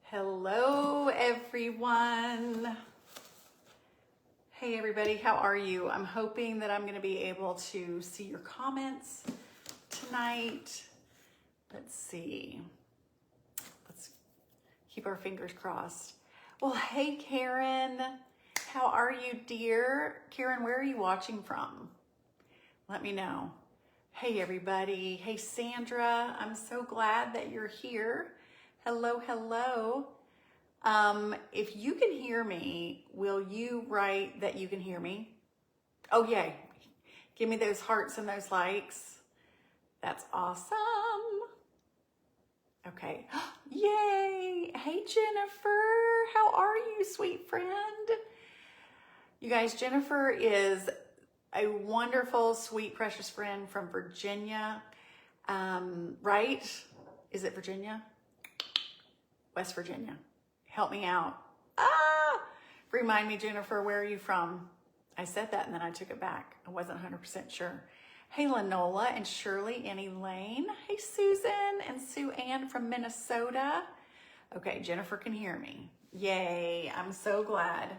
Hello, everyone. Hey, everybody, how are you? I'm hoping that I'm going to be able to see your comments tonight. Let's see. Let's keep our fingers crossed. Well, hey, Karen. How are you, dear? Karen, where are you watching from? Let me know. Hey, everybody. Hey, Sandra. I'm so glad that you're here. Hello, hello. If you can hear me, will you write that you can hear me? Oh, yay. Give me those hearts and those likes. That's awesome. Okay. Yay. Hey, Jennifer. How are you, sweet friend? You guys, Jennifer is a wonderful, sweet, precious friend from Virginia. Right? Is it Virginia? West Virginia. Help me out. Remind me, Jennifer, where are you from? I said that and then I took it back. I wasn't 100% sure. Hey, Lenola and Shirley and Elaine. Hey, Susan and Sue Ann from Minnesota. Okay, Jennifer can hear me. Yay, I'm so glad.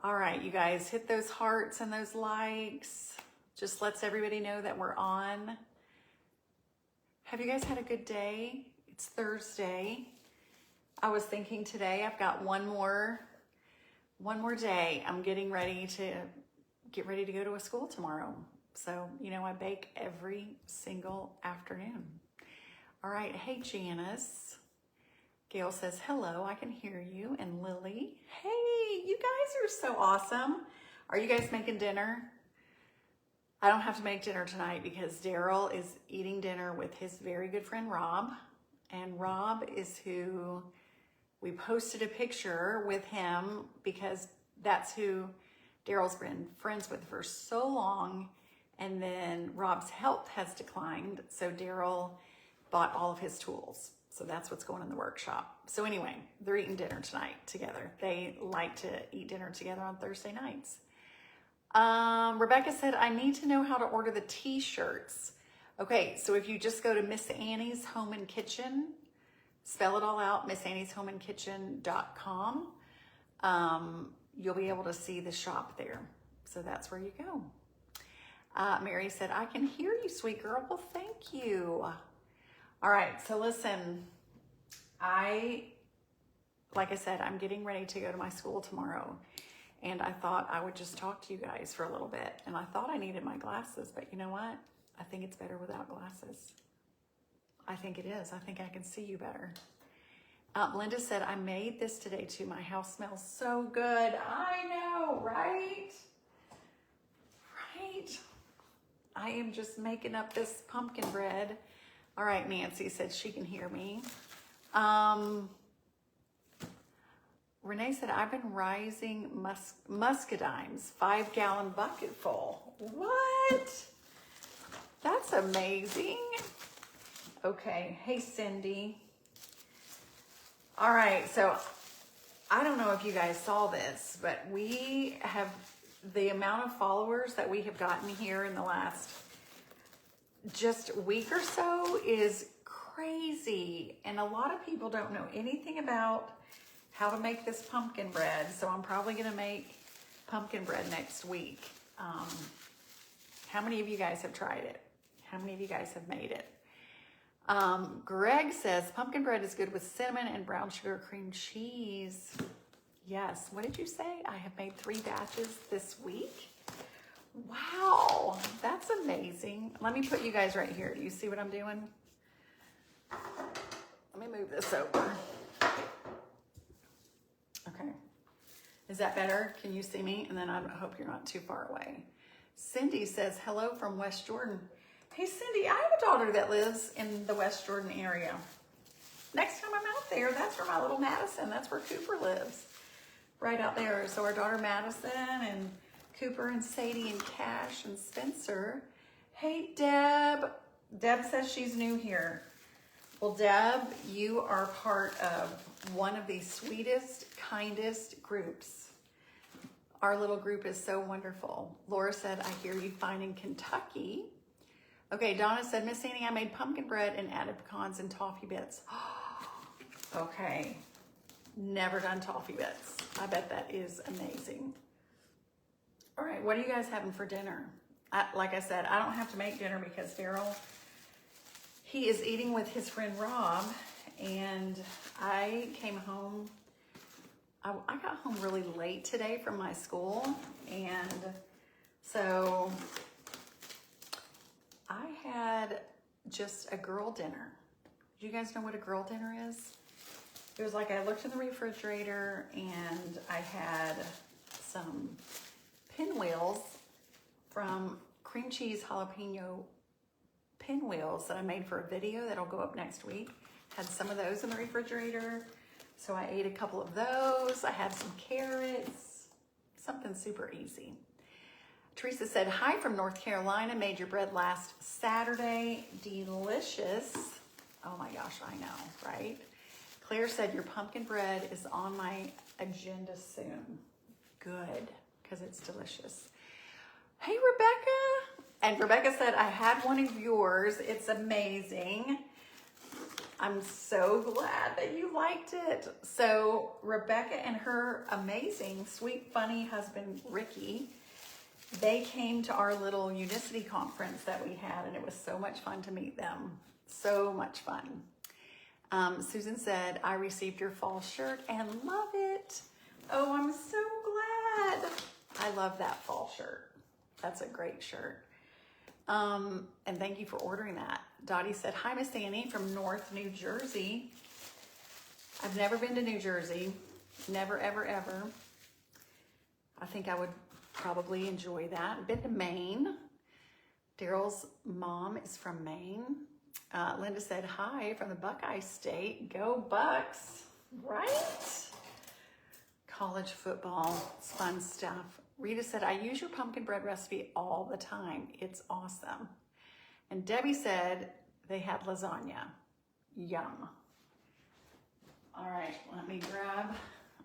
All right, you guys, hit those hearts and those likes. Just lets everybody know that we're on. Have you guys had a good day? It's Thursday. I was thinking today I've got one more day. I'm getting ready to go to a school tomorrow. So, you know, I bake every single afternoon. All right. Hey, Janice. Gail says, hello, I can hear you. And Lily, hey, you guys are so awesome. Are you guys making dinner? I don't have to make dinner tonight because Daryl is eating dinner with his very good friend, Rob. And Rob is who we posted a picture with him because that's who Daryl's been friends with for so long. And then Rob's health has declined. So Daryl bought all of his tools. So that's what's going in the workshop. So anyway, they're eating dinner tonight together. They like to eat dinner together on Thursday nights. Rebecca said, I need to know how to order the t-shirts. Okay, so if you just go to Miss Annie's Home and Kitchen, spell it all out, missannieshomandkitchen.com. You'll be able to see the shop there. So that's where you go. Mary said, I can hear you, sweet girl. Well, thank you. All right, so listen, like I said, I'm getting ready to go to my school tomorrow. And I thought I would just talk to you guys for a little bit. And I thought I needed my glasses, but you know what? I think it's better without glasses. I think it is. I think I can see you better. Linda said, I made this today too. My house smells so good. I know, right? Right? I am just making up this pumpkin bread. All right, Nancy said she can hear me. Renee said, I've been rising muscadimes, 5-gallon bucket full. What? That's amazing. Okay, hey, Cindy. All right, so I don't know if you guys saw this, but we have the amount of followers that we have gotten here in the last just week or so is crazy. And a lot of people don't know anything about how to make this pumpkin bread. So I'm probably gonna make pumpkin bread next week. How many of you guys have tried it? How many of you guys have made it? Greg says, pumpkin bread is good with cinnamon and brown sugar cream cheese. Yes, what did you say? I have made 3 batches this week. Wow, that's amazing. Let me put you guys right here. Do you see what I'm doing? Let me move this over. Okay, is that better? Can you see me? And then I hope you're not too far away. Cindy says, hello from West Jordan. Hey, Cindy, I have a daughter that lives in the West Jordan area. Next time I'm out there, that's where my little Madison, that's where Cooper lives. Right out there. So our daughter Madison and Cooper and Sadie and Cash and Spencer. Hey, Deb. Deb says she's new here. Well, Deb, you are part of one of the sweetest, kindest groups. Our little group is so wonderful. Laura said, I hear you fine in Kentucky. Okay, Donna said, Miss Annie, I made pumpkin bread and added pecans and toffee bits. Okay, Never done toffee bits. I bet that is amazing. All right, what are you guys having for dinner? Like I said, I don't have to make dinner because Daryl, he is eating with his friend Rob, and I came home, I got home really late today from my school, and so I had just a girl dinner. Do you guys know what a girl dinner is? It was like I looked in the refrigerator and I had some pinwheels from cream cheese jalapeno pinwheels that I made for a video that'll go up next week. Had some of those in the refrigerator. So I ate a couple of those. I had some carrots, something super easy. Teresa said, hi from North Carolina. Made your bread last Saturday. Delicious. Oh my gosh, I know, right? Claire said, your pumpkin bread is on my agenda soon. Good, because it's delicious. Hey, Rebecca. And Rebecca said, I had one of yours. It's amazing. I'm so glad that you liked it. So Rebecca and her amazing, sweet, funny husband, Ricky, they came to our little Unicity conference that we had, and it was so much fun to meet them. So much fun. Susan said, I received your fall shirt and love it. Oh, I'm so glad. I love that fall shirt. That's a great shirt. And thank you for ordering that. Dottie said, hi, Miss Annie from North New Jersey. I've never been to New Jersey. Never, ever, ever. I think I would probably enjoy that. Been to Maine. Daryl's mom is from Maine. Linda said, hi from the Buckeye State. Go Bucks, right? College football, it's fun stuff. Rita said, I use your pumpkin bread recipe all the time. It's awesome. And Debbie said they had lasagna. Yum. All right, let me grab,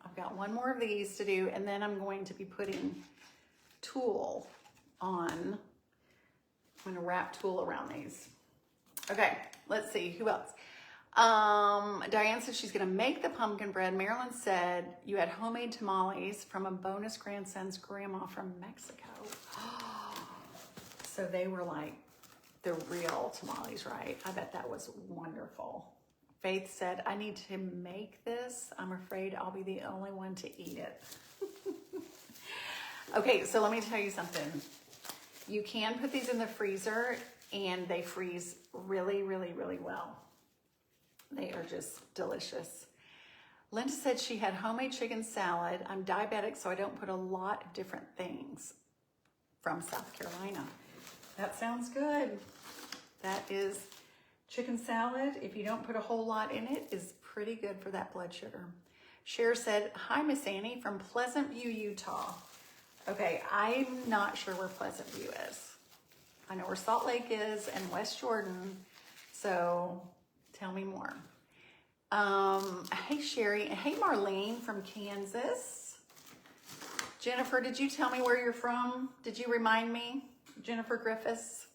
I've got one more of these to do, and then I'm going to be putting tulle on. I'm gonna wrap tulle around these. Okay, let's see, who else? Diane said she's gonna make the pumpkin bread. Marilyn said you had homemade tamales from a bonus grandson's grandma from Mexico. So they were like the real tamales, right? I bet that was wonderful. Faith said, I need to make this. I'm afraid I'll be the only one to eat it. Okay, so let me tell you something. You can put these in the freezer and they freeze really, really, really well. They are just delicious. Linda said she had homemade chicken salad. I'm diabetic, so I don't put a lot of different things from South Carolina. That sounds good. That is chicken salad. If you don't put a whole lot in it, is pretty good for that blood sugar. Cher said, hi, Miss Annie from Pleasant View, Utah. Okay, I'm not sure where Pleasant View is. I know where Salt Lake is and West Jordan, so tell me more. Hey, Sherry. Hey, Marlene from Kansas. Jennifer, did you tell me where you're from? Did you remind me? Jennifer Griffiths.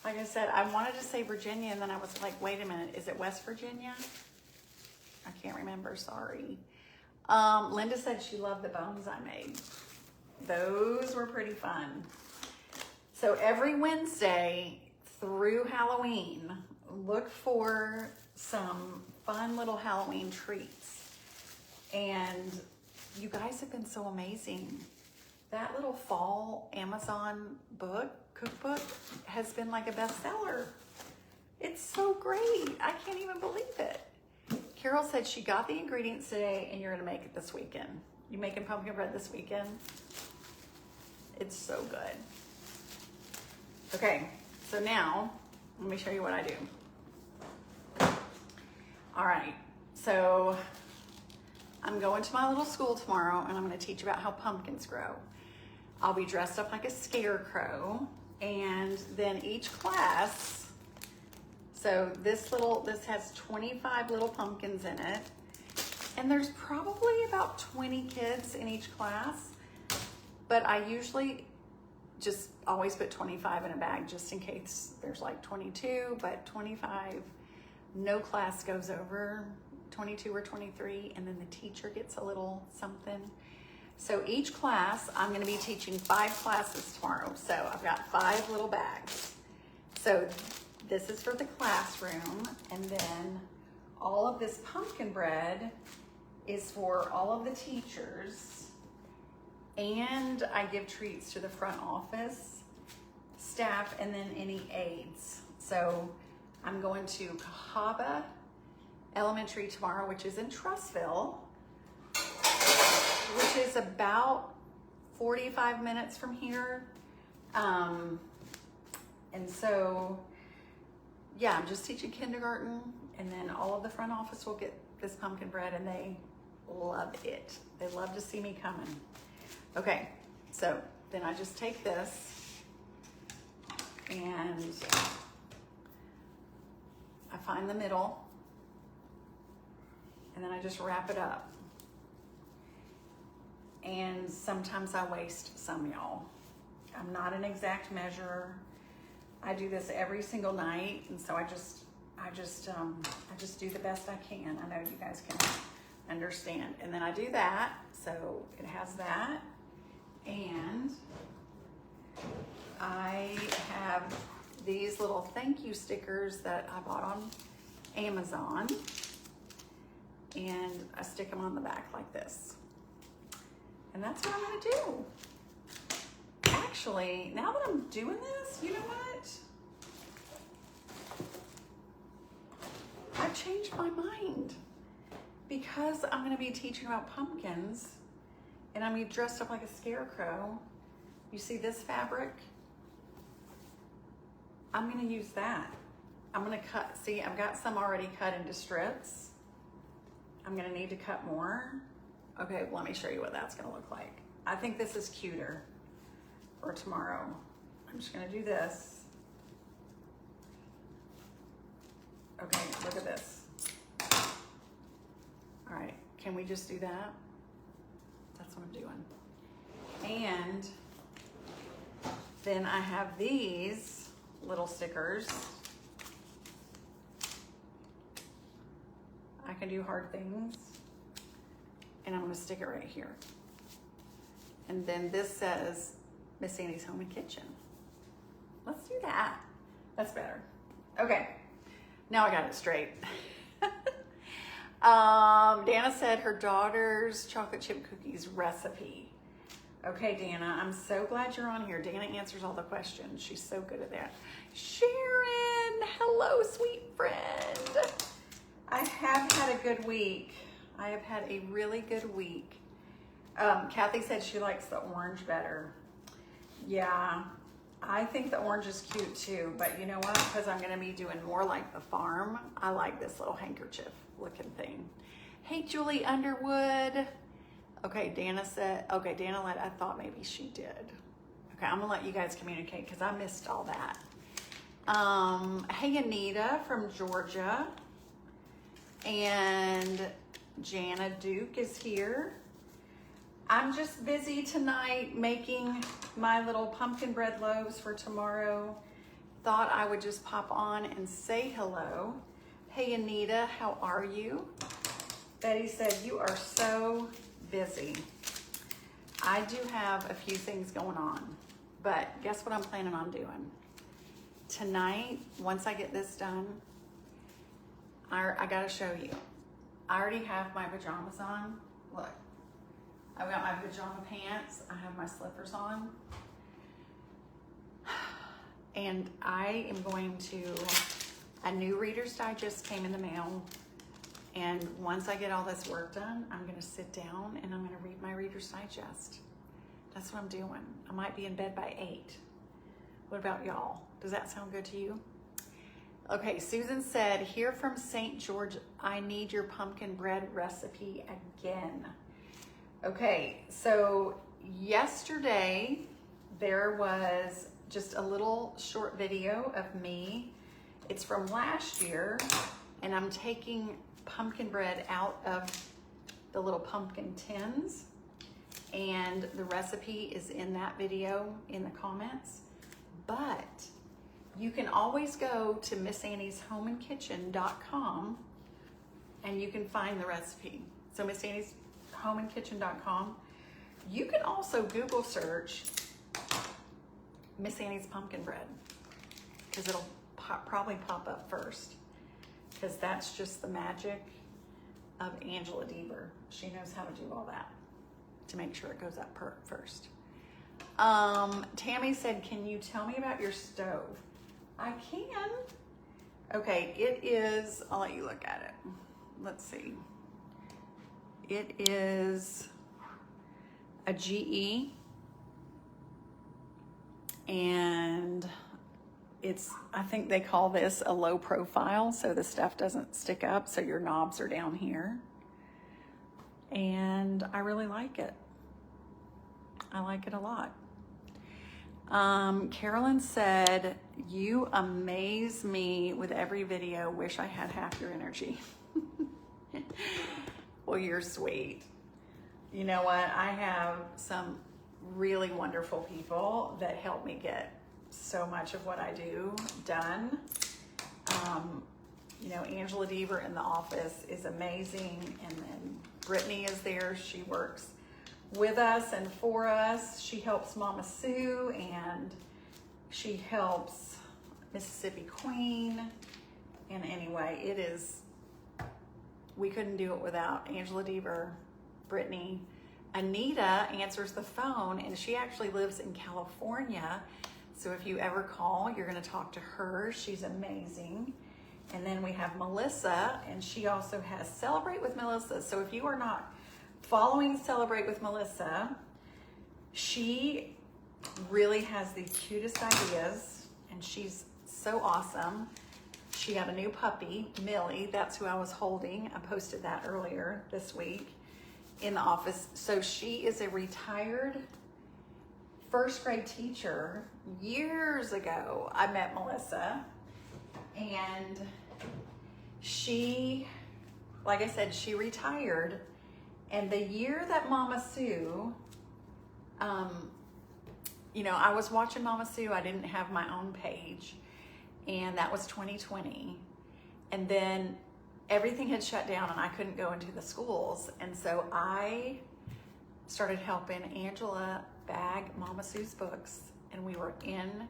Like I said, I wanted to say Virginia, and then I was like, wait a minute, is it West Virginia? I can't remember, sorry. Linda said she loved the bones I made. Those were pretty fun. So every Wednesday through Halloween, look for some fun little Halloween treats. And you guys have been so amazing. That little fall Amazon cookbook has been like a bestseller. It's so great. I can't even believe it. Carol said she got the ingredients today and you're gonna make it this weekend. You making pumpkin bread this weekend? It's so good. Okay, so now let me show you what I do. All right, so I'm going to my little school tomorrow and I'm gonna teach about how pumpkins grow. I'll be dressed up like a scarecrow, and then each class, so this has 25 little pumpkins in it, and there's probably about 20 kids in each class, but I usually just always put 25 in a bag just in case there's like 22, but 25, no class goes over 22 or 23, and then the teacher gets a little something. So each class, I'm gonna be teaching 5 classes tomorrow. So I've got 5 little bags. So this is for the classroom, and then all of this pumpkin bread is for all of the teachers, and I give treats to the front office staff and then any aides. So I'm going to Cahaba Elementary tomorrow, which is in Trussville, which is about 45 minutes from here. And so, yeah, I'm just teaching kindergarten, and then all of the front office will get this pumpkin bread, and they love it. They love to see me coming. Okay, so then I just take this and I find the middle, and then I just wrap it up. And sometimes I waste some, y'all. I'm not an exact measurer. I do this every single night, and so I just do the best I can. I know you guys can understand. And then I do that, so it has that. And I have these little thank you stickers that I bought on Amazon, and I stick them on the back like this. And that's what I'm gonna do. Actually, now that I'm doing this, you know what? I've changed my mind, because I'm gonna be teaching about pumpkins, and I'm gonna be dressed up like a scarecrow. You see this fabric? I'm gonna use that. I'm gonna cut, see, I've got some already cut into strips. I'm gonna need to cut more. Okay, let me show you what that's gonna look like. I think this is cuter for tomorrow. I'm just gonna do this. Okay, look at this. All right, can we just do that? That's what I'm doing. And then I have these little stickers. I can do hard things. And I'm gonna stick it right here. And then this says Miss Sandy's Home and Kitchen. Let's do that. That's better. Okay, now I got it straight. Dana said her daughter's chocolate chip cookies recipe. Okay, Dana, I'm so glad you're on here. Dana answers all the questions. She's so good at that. Sharon, hello, sweet friend. I have had a good week. I have had a really good week. Kathy said she likes the orange better. Yeah, I think the orange is cute too, but you know what? Because I'm gonna be doing more like the farm, I like this little handkerchief looking thing. Hey, Julie Underwood. Okay, Dana said, okay, Dana let, I thought maybe she did. Okay, I'm gonna let you guys communicate because I missed all that. Hey, Anita from Georgia. And Jana Duke is here. I'm just busy tonight making my little pumpkin bread loaves for tomorrow. Thought I would just pop on and say hello. Hey Anita, how are you? Betty said, you are so busy. I do have a few things going on, but guess what I'm planning on doing? Tonight, once I get this done, I gotta show you. I already have my pajamas on. Look, I've got my pajama pants. I have my slippers on. And I am going to, a new Reader's Digest came in the mail. And once I get all this work done, I'm gonna sit down and I'm gonna read my Reader's Digest. That's what I'm doing. I might be in bed by 8. What about y'all? Does that sound good to you? Okay, Susan said, here from St. George, I need your pumpkin bread recipe again. Okay, so yesterday there was just a little short video of me. It's from last year, and I'm taking pumpkin bread out of the little pumpkin tins, and the recipe is in that video in the comments. But you can always go to MissAnniesHomeandKitchen.com and you can find the recipe. So MissAnniesHomeandKitchen.com. You can also Google search Miss Annie's pumpkin bread, because it'll probably pop up first, because that's just the magic of Angela Deaver. She knows how to do all that to make sure it goes up first. Tammy said, can you tell me about your stove? I can. Okay, it is, I'll let you look at it. Let's see. It is a GE, and it's, I think they call this a low profile, so the stuff doesn't stick up, so your knobs are down here. And I really like it. I like it a lot. Carolyn said, you amaze me with every video. Wish I had half your energy. Well, you're sweet. You know what? I have some really wonderful people that help me get so much of what I do done. You know, Angela Deaver in the office is amazing. And then Brittany is there. She works with us and for us. She helps Mama Sue, and she helps Mississippi Queen. And anyway, it is, we couldn't do it without Angela Deaver, Brittany. Anita answers the phone, and she actually lives in California. So if you ever call, you're going to talk to her. She's amazing. And then we have Melissa, and she also has Celebrate with Melissa. So if you are not following Celebrate with Melissa, she really has the cutest ideas, and she's so awesome. She got a new puppy, Millie. That's who I was holding. I posted that earlier this week in the office. So she is a retired first grade teacher. Years ago, I met Melissa, and she, like I said, she retired. And the year that Mama Sue, you know, I was watching Mama Sue. I didn't have my own page, and that was 2020. And then everything had shut down, and I couldn't go into the schools. And so I started helping Angela bag Mama Sue's books, and we were in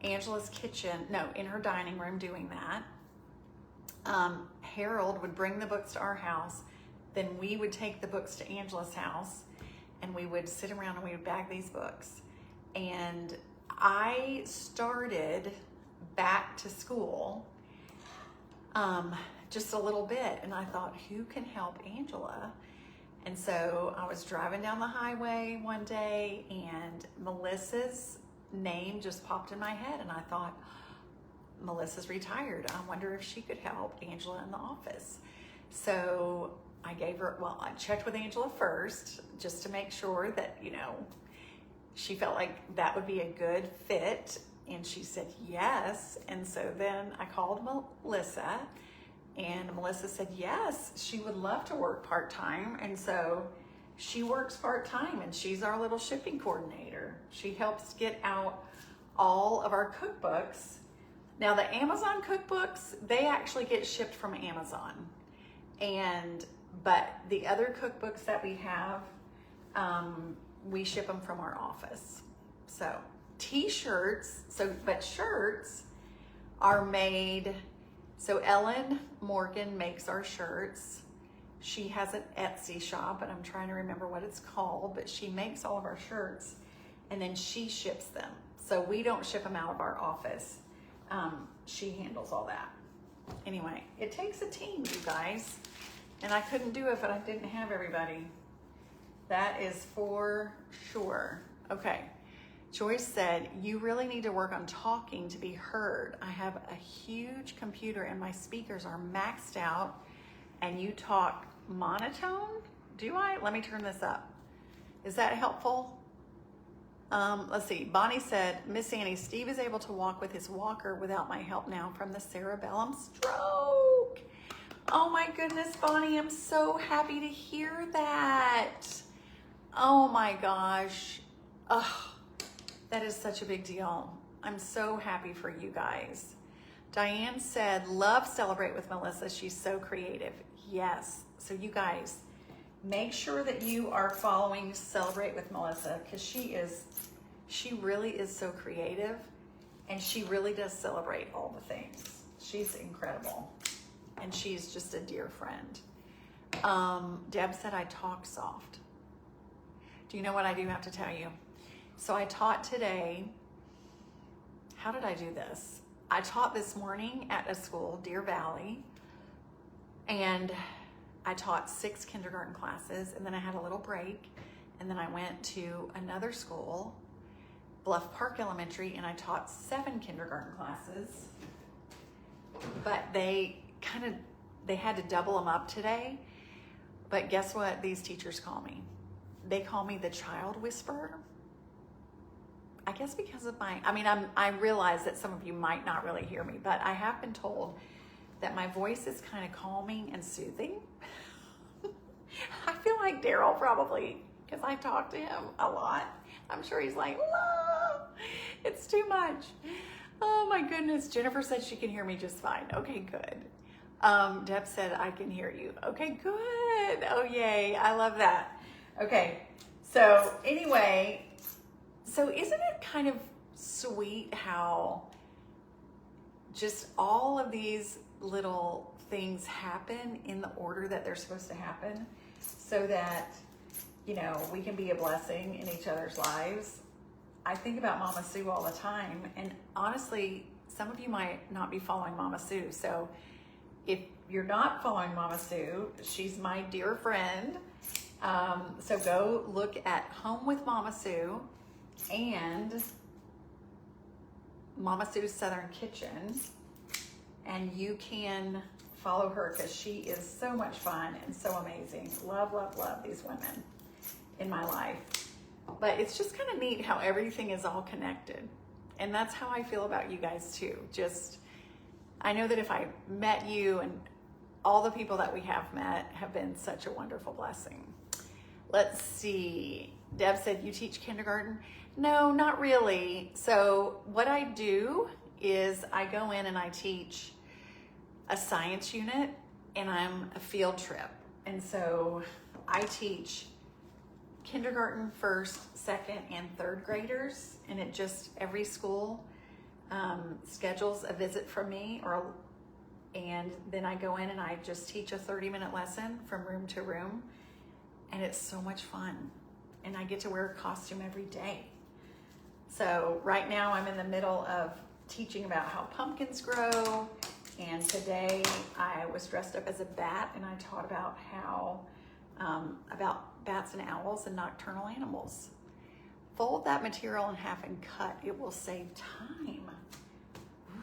Angela's kitchen, no, in her dining room doing that. Harold would bring the books to our house. Then we would take the books to Angela's house, and we would sit around and we would bag these books. And I started back to school just a little bit, and I thought, who can help Angela? And so I was driving down the highway one day, and Melissa's name just popped in my head, and I thought, Melissa's retired. I wonder if she could help Angela in the office. So I gave her, well, I checked with Angela first just to make sure that, you know, she felt like that would be a good fit. And she said yes. And so then I called Melissa, and Melissa said yes, she would love to work part-time. And so she works part-time, and she's our little shipping coordinator. She helps get out all of our cookbooks. Now the Amazon cookbooks, they actually get shipped from Amazon. But the other cookbooks that we have, we ship them from our office. So t-shirts, but shirts are made, so Ellen Morgan makes our shirts. She has an Etsy shop, and I'm trying to remember what it's called, but she makes all of our shirts, and then she ships them. So we don't ship them out of our office. She handles all that. Anyway, it takes a team, you guys. And I couldn't do it if I didn't have everybody. That is for sure. Okay. Joyce said, you really need to work on talking to be heard. I have a huge computer and my speakers are maxed out, and you talk monotone? Do I? Let me turn this up. Is that helpful? Let's see. Bonnie said, Miss Annie, Steve is able to walk with his walker without my help now from the cerebellum stroke. Oh my goodness, Bonnie, I'm so happy to hear that. Oh my gosh. Oh, that is such a big deal. I'm so happy for you guys. Diane said, love Celebrate with Melissa. She's so creative. Yes. So you guys, make sure that you are following Celebrate with Melissa, because she really is so creative, and she really does celebrate all the things. She's incredible, and she's just a dear friend. Deb said I talk soft. Do you know what I do have to tell you? So I taught today. How did I do this? I taught this morning at a school, Deer Valley, and I taught 6 kindergarten classes, and then I had a little break, and then I went to another school, Bluff Park Elementary, and I taught 7 kindergarten classes. But they had to double them up today. But guess what these teachers call me? They call me the child whisperer. I guess because of I realize that some of you might not really hear me, but I have been told that my voice is kind of calming and soothing. I feel like Daryl probably, because I talk to him a lot. I'm sure he's like, "Whoa, it's too much." Oh my goodness. Jennifer said she can hear me just fine. Okay, good. Deb said I can hear you. Okay, good. Oh, yay. I love that. Okay, so anyway, so isn't it kind of sweet how just all of these little things happen in the order that they're supposed to happen, so that, you know, we can be a blessing in each other's lives? I think about Mama Sue all the time, and honestly, some of you might not be following Mama Sue. So if you're not following Mama Sue, she's my dear friend. So go look at Home with Mama Sue and Mama Sue's Southern Kitchen, and you can follow her, because she is so much fun and so amazing. Love, love, love these women in my life. But it's just kind of neat how everything is all connected. And that's how I feel about you guys too. Just, I know that if I met you, and all the people that we have met have been such a wonderful blessing. Let's see. Deb said, you teach kindergarten? No, not really. So what I do is I go in and I teach a science unit, and I'm a field trip. And so I teach kindergarten, 1st, 2nd, and 3rd graders, and it just, every school schedules a visit from me, and then I go in and I just teach a 30-minute lesson from room to room, and it's so much fun, and I get to wear a costume every day. So right now I'm in the middle of teaching about how pumpkins grow, and today I was dressed up as a bat, and I taught about how about bats and owls and nocturnal animals. Fold that material in half and cut. It will save time.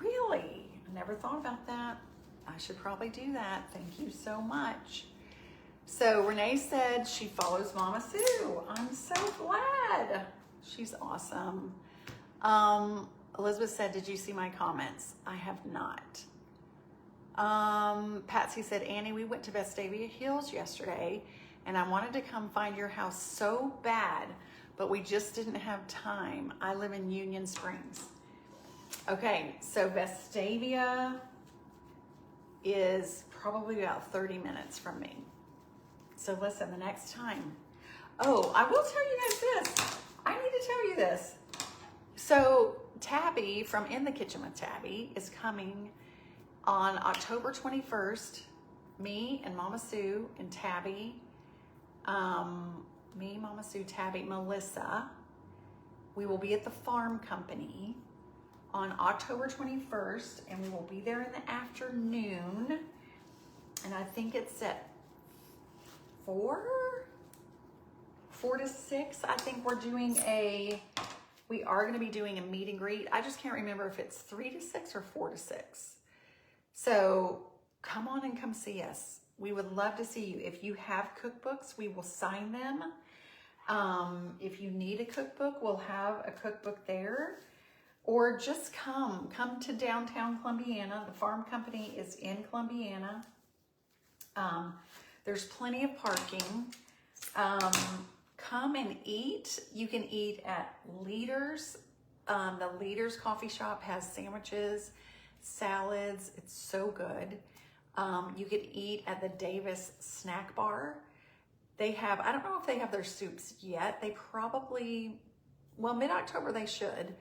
Really? I never thought about that. I should probably do that. Thank you so much. So Renee said she follows Mama Sue. I'm so glad. She's awesome. Elizabeth said, did you see my comments? I have not. Patsy said, Annie, we went to Vestavia Hills yesterday, and I wanted to come find your house so bad, but we just didn't have time. I live in Union Springs. Okay, so Vestavia is probably about 30 minutes from me. So listen, the next time. Oh, I will tell you guys this. I need to tell you this. So Tabbi from In the Kitchen with Tabbi is coming on October 21st. Me and Mama Sue and Tabbi, me, Mama Sue, Tabbi, Melissa, we will be at the Farm Company on October 21st, and we will be there in the afternoon, and I think it's at 4 to 6. I think we are going to be doing a meet and greet. I just can't remember if it's 3 to 6 or 4 to 6. So come on and come see us. We would love to see you. If you have cookbooks, we will sign them. If you need a cookbook, we'll have a cookbook there. Or just come to downtown Columbiana. The Farm Company is in Columbiana. There's plenty of parking. Come and eat. You can eat at Leaders. The Leaders Coffee Shop has sandwiches salads. It's so good. You could eat at the Davis snack bar. They have, I don't know if they have their soups yet. They probably, well, mid-October they should,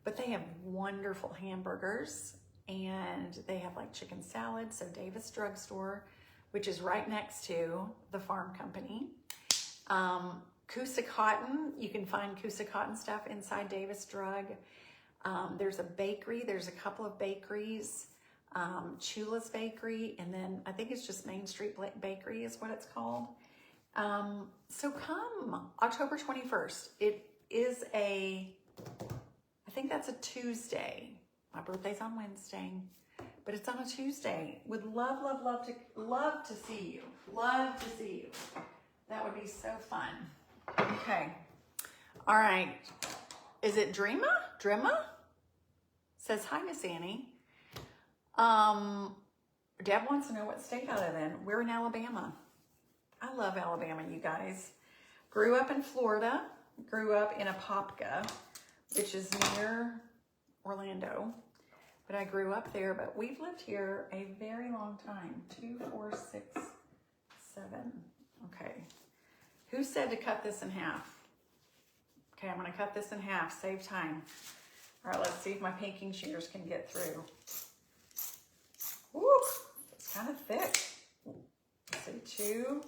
but they have wonderful hamburgers and they have like chicken salad. So Davis Drugstore, which is right next to the farm company. Coosa Cotton, you can find Coosa Cotton stuff inside Davis Drug. There's a bakery, there's a couple of bakeries, Chula's Bakery, and then I think it's just Main Street Bakery is what it's called. So come October 21st. It is I think that's a Tuesday. My birthday's on Wednesday, but it's on a Tuesday. Would love to see you. Love to see you. That would be so fun. Okay. All right. Is it Dreama? Says, hi, Miss Annie. Deb wants to know what state I live in. We're in Alabama. I love Alabama, you guys. Grew up in Florida. Grew up in Apopka, which is near Orlando. But I grew up there, but we've lived here a very long time. 2, 4, 6, 7. Okay. Who said to cut this in half? Okay, I'm gonna cut this in half, save time. All right, let's see if my pinking shears can get through. Woo, it's kind of thick. Let's see, 2,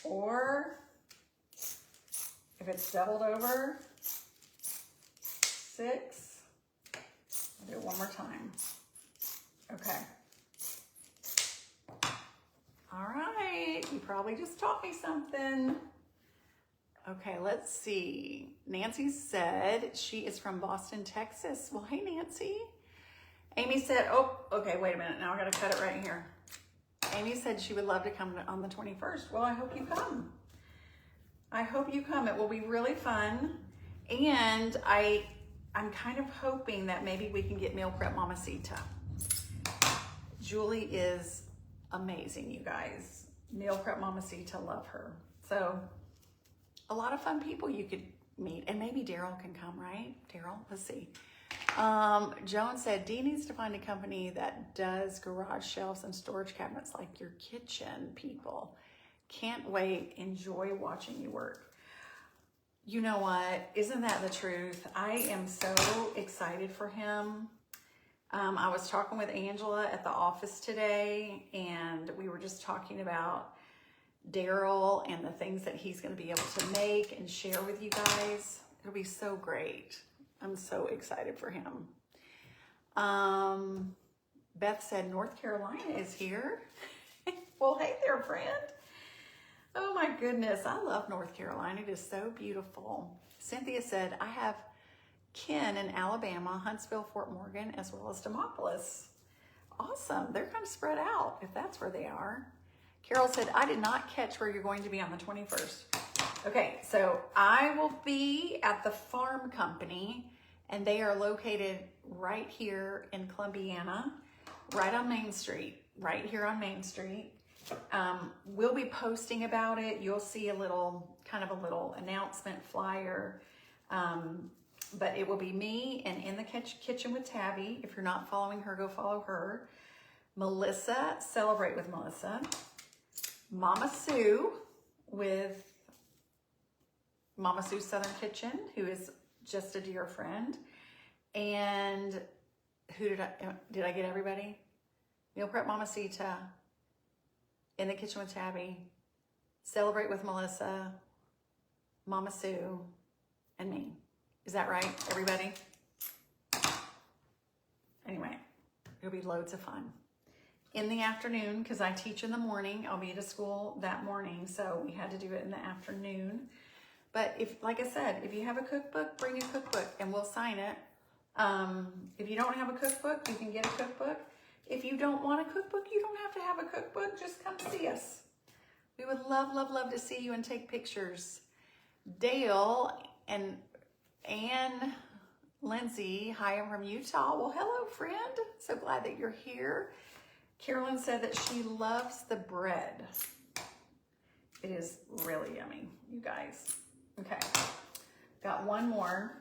4. If it's doubled over, 6. I'll do it one more time. Okay. All right, you probably just taught me something. Okay, let's see. Nancy said she is from Boston, Texas. Well, hey, Nancy. Amy said, oh, okay, wait a minute. Now I gotta cut it right here. Amy said she would love to come on the 21st. Well, I hope you come. I hope you come. It will be really fun. And I'm kind of hoping that maybe we can get Meal Prep Mamacita. Julie is amazing, you guys. Meal Prep Mamacita, love her. So a lot of fun people you could meet, and maybe Daryl can come, right? Daryl, let's see. Joan said, Dee needs to find a company that does garage shelves and storage cabinets like your kitchen people. Can't wait. Enjoy watching you work. You know what? Isn't that the truth? I am so excited for him. I was talking with Angela at the office today, and we were just talking about Daryl and the things that he's going to be able to make and share with you guys. It'll be so great. I'm so excited for him. Beth said North Carolina is here. Well, hey there, friend. Oh my goodness, I love North Carolina. It is so beautiful. Cynthia said, I have kin in Alabama, Huntsville, Fort Morgan, as well as Demopolis. Awesome. They're kind of spread out if that's where they are. Carol said, I did not catch where you're going to be on the 21st. Okay, so I will be at the farm company, and they are located right here in Columbiana, right on Main Street, right here on Main Street. We'll be posting about it. You'll see a little announcement flyer. But it will be me and In the Kitchen with Tabby. If you're not following her, go follow her. Melissa, Celebrate with Melissa. Mama Sue with Mama Sue's Southern Kitchen, who is just a dear friend. And who did I get everybody? Meal Prep Mamacita, In the Kitchen with Tabby, Celebrate with Melissa, Mama Sue, and me. Is that right, everybody? Anyway, it'll be loads of fun. In the afternoon, because I teach in the morning, I'll be at a school that morning, so we had to do it in the afternoon. But like I said, if you have a cookbook, bring a cookbook and we'll sign it. If you don't have a cookbook, you can get a cookbook. If you don't want a cookbook, you don't have to have a cookbook. Just come see us. We would love, love, love to see you and take pictures. Dale and Ann Lindsay, hi, I'm from Utah. Well, hello, friend. So glad that you're here. Carolyn said that she loves the bread. It is really yummy, you guys. Okay, got one more.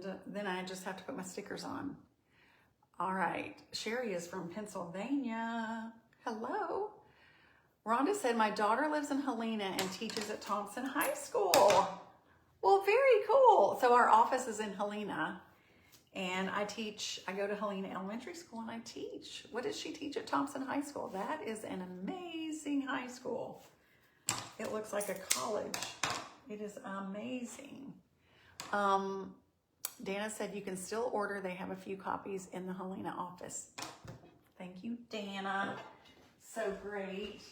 and then I just have to put my stickers on. All right, Sherry is from Pennsylvania. Hello. Rhonda said, my daughter lives in Helena and teaches at Thompson High School. Well, very cool. So our office is in Helena, and I go to Helena Elementary School and I teach. What does she teach at Thompson High School? That is an amazing high school. It looks like a college. It is amazing. Dana said you can still order. They have a few copies in the Helena office. Thank you, Dana. So great.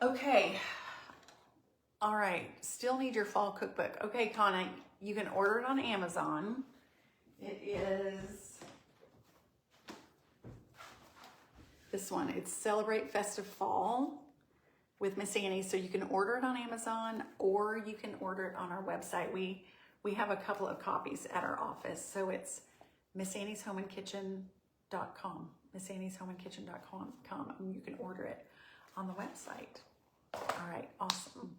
Okay. All right. Still need your fall cookbook. Okay, Conna, you can order it on Amazon. It is this one. It's Celebrate Festive Fall with Miss Annie. So you can order it on Amazon or you can order it on our website. We have a couple of copies at our office. So it's missannieshomeandkitchen.com. missannieshomeandkitchen.com, and you can order it on the website. All right, awesome.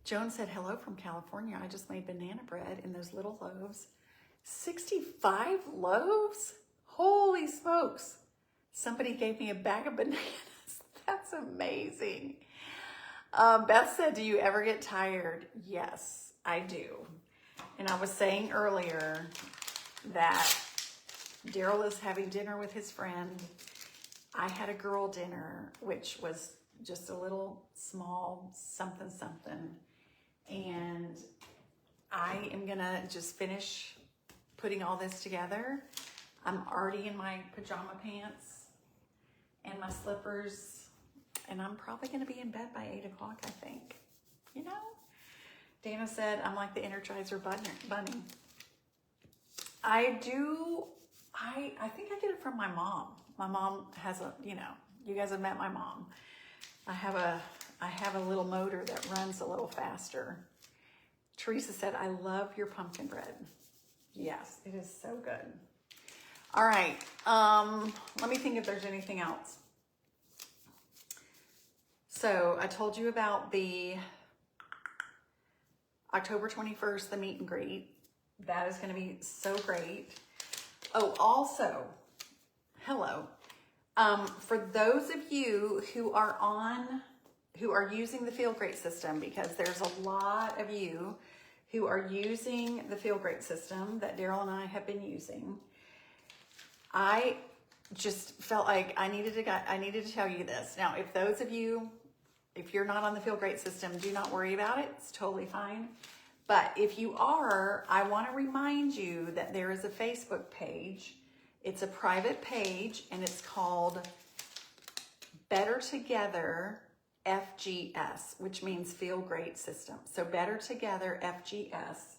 Joan said, hello from California. I just made banana bread in those little loaves. 65 loaves? Holy smokes. Somebody gave me a bag of bananas. That's amazing. Beth said, do you ever get tired? Yes, I do. And I was saying earlier that Daryl is having dinner with his friend. I had a girl dinner, which was just a little small something. And I am gonna just finish putting all this together. I'm already in my pajama pants and my slippers, and I'm probably gonna be in bed by 8 o'clock, I think. You know? Dana said, I'm like the Energizer bunny. I think I get it from my mom. My mom has you guys have met my mom. I have a little motor that runs a little faster. Teresa said, I love your pumpkin bread. Yes, it is so good. All right, let me think if there's anything else. So I told you about the October 21st, the meet and greet. That is going to be so great. Oh, also, hello. For those of you who are using the Feel Great system, because there's a lot of you who are using the Feel Great system that Daryl and I have been using, I just felt like I needed to tell you this. Now, if those of you, if you're not on the Feel Great system, do not worry about it. It's totally fine. But if you are, I want to remind you that there is a Facebook page. It's a private page, and it's called BetterTogetherFGS, which means Feel Great System. So BetterTogetherFGS.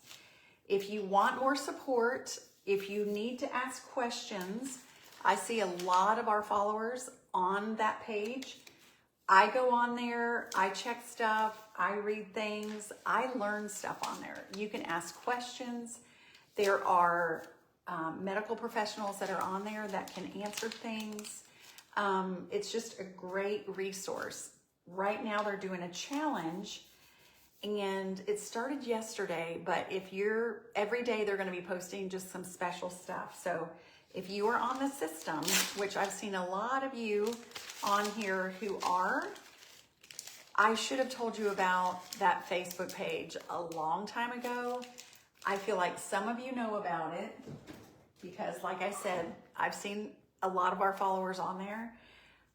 If you want more support, if you need to ask questions, I see a lot of our followers on that page. I go on there, I check stuff, I read things, I learn stuff on there. You can ask questions. There are medical professionals that are on there that can answer things. It's just a great resource. Right now they're doing a challenge, and it started yesterday, but every day they're gonna be posting just some special stuff. So if you are on the system, which I've seen a lot of you on here who are, I should have told you about that Facebook page a long time ago. I feel like some of you know about it because, like I said, I've seen a lot of our followers on there,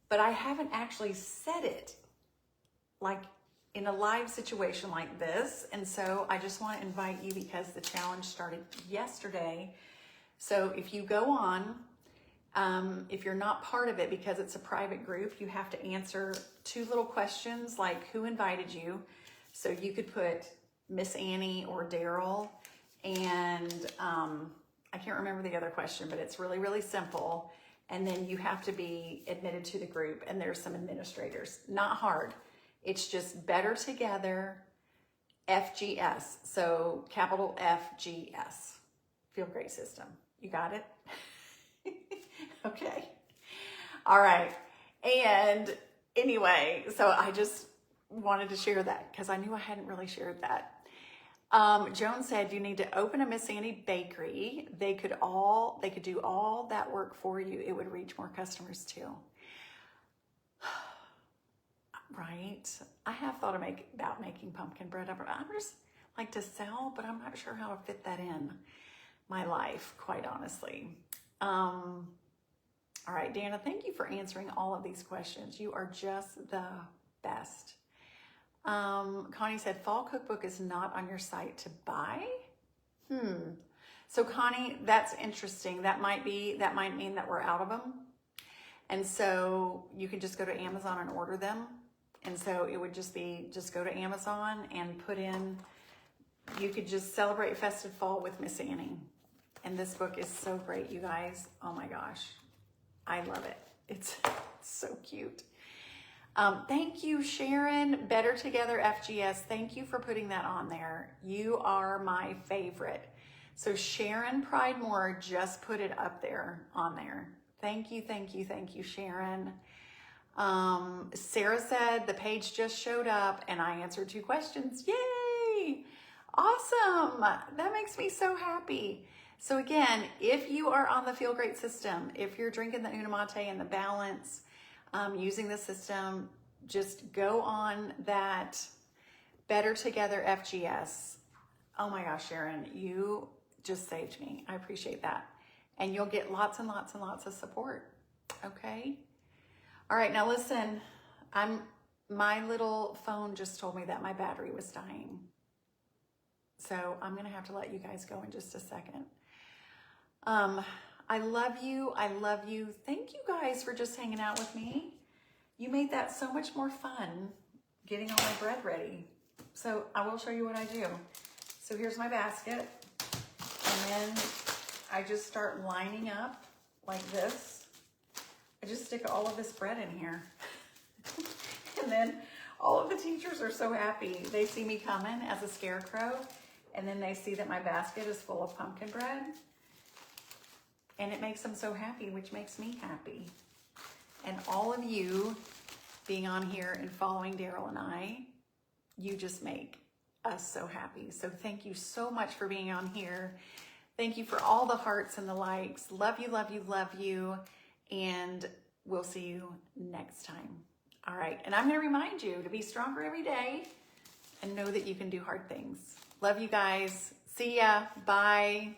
but I haven't actually said it like in a live situation like this. And so I just want to invite you because the challenge started yesterday. So if you go on, if you're not part of it, because it's a private group, you have to answer 2 little questions like who invited you. So you could put Miss Annie or Daryl, and I can't remember the other question, but it's really, really simple. And then you have to be admitted to the group, and there's some administrators. Not hard. It's just Better Together FGS. So capital FGS. Feel Great System. You got it? Okay. All right. And anyway, so I just wanted to share that because I knew I hadn't really shared that. Joan said you need to open a Miss Annie bakery. They could do all that work for you. It would reach more customers too. Right? I have thought about making pumpkin bread. I'm just like to sell, but I'm not sure how to fit that in my life, quite honestly. All right, Dana, thank you for answering all of these questions. You are just the best. Connie said, fall cookbook is not on your site to buy. So Connie, that's interesting. That might mean that we're out of them. And so you can just go to Amazon and order them. And so it would just go to Amazon and put in, you could just celebrate festive fall with Miss Annie. And this book is so great, you guys. Oh my gosh. I love it. It's so cute. Thank you, Sharon, BetterTogetherFGS. Thank you for putting that on there. You are my favorite. So Sharon Pridemore just put it up there, on there. Thank you, thank you, thank you, Sharon. Sarah said the page just showed up and I answered 2 questions. Yay! Awesome. That makes me so happy. So again, if you are on the Feel Great system, if you're drinking the Unamate and the balance, using the system, just go on that BetterTogetherFGS. Oh my gosh, Sharon, you just saved me. I appreciate that. And you'll get lots and lots and lots of support. Okay? All right, now listen, my little phone just told me that my battery was dying. So I'm gonna have to let you guys go in just a second. I love you. I love you. Thank you guys for just hanging out with me. You made that so much more fun getting all my bread ready. So I will show you what I do. So here's my basket. And then I just start lining up like this. I just stick all of this bread in here. And then all of the teachers are so happy. They see me coming as a scarecrow. And then they see that my basket is full of pumpkin bread. And it makes them so happy, which makes me happy. And all of you being on here and following Daryl and I, you just make us so happy. So thank you so much for being on here. Thank you for all the hearts and the likes. Love you, love you, love you. And we'll see you next time. All right. And I'm going to remind you to be stronger every day and know that you can do hard things. Love you guys. See ya. Bye.